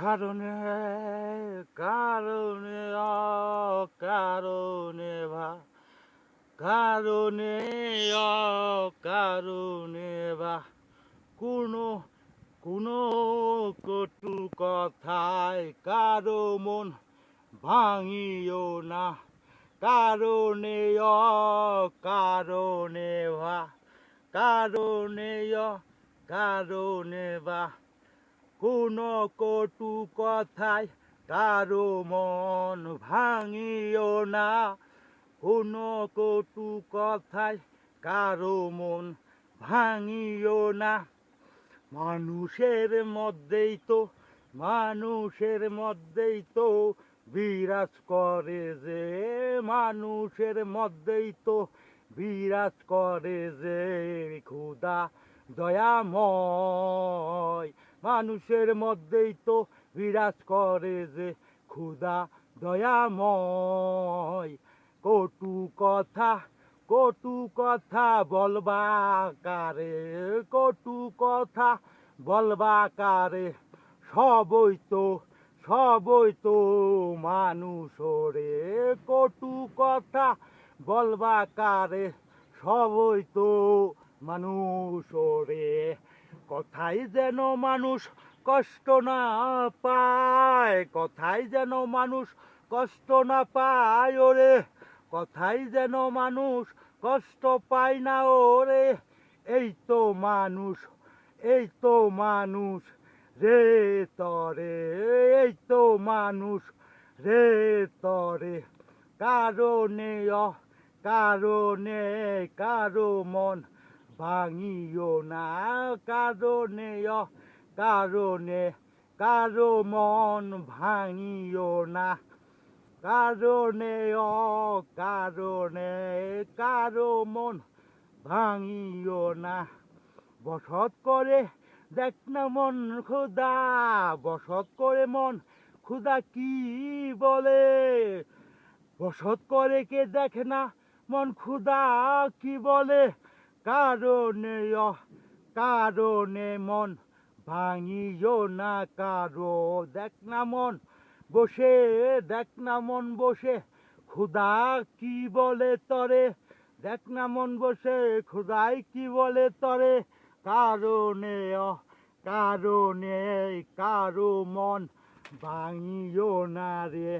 কারণে কারণে অকারণে কারণে অকারণে কোনো কোনো কটু কথায় কারো মন ভাঙিও না। কারণে অকারণে কারণে অকারণে কোনো কটু কথায় কারো মন ভাঙিও না। কোনো কটু কথায় কারো মন ভাঙিও না। মানুষের মধ্যেই তো বিরাজ করে যে, মানুষের মধ্যেই তো বিরাজ করে যে খোদা দয়াময়। মানুষের মধ্যেই তো বিরাজ করে যে খোদা দয়াময়। কটু কথা বলবা কারে, কটু কথা বলবা কারে, সবই তো মানুষ রে। কটু কথা বলবা কারে, সবই তো মানুষ রে। কথাই যেন মানুষ কষ্ট না পায়, কথাই যেন মানুষ কষ্ট না পায় ওরে। কথাই যেন মানুষ কষ্ট পায় না ওরে। এই তো মানুষ রে তরে, এই তো মানুষ রে তরে। কারণে কারো মন ভাঙিও না। কারণে কারো মন ভাঙিও না। কারণে কারো মন ভাঙিও না। বসত করে দেখ না মন খোদা, বসত করে মন খোদা কি বলে। বসত করে কে দেখে না মন খোদা কি বলে। কারণে মন ভাঙিও না কারো। দেখ না মন বসে খোদা কি বলে তরে। দেখ না মন বসে খোদাই কি বলে তরে। কারণে কারো মন ভাঙিও না রে।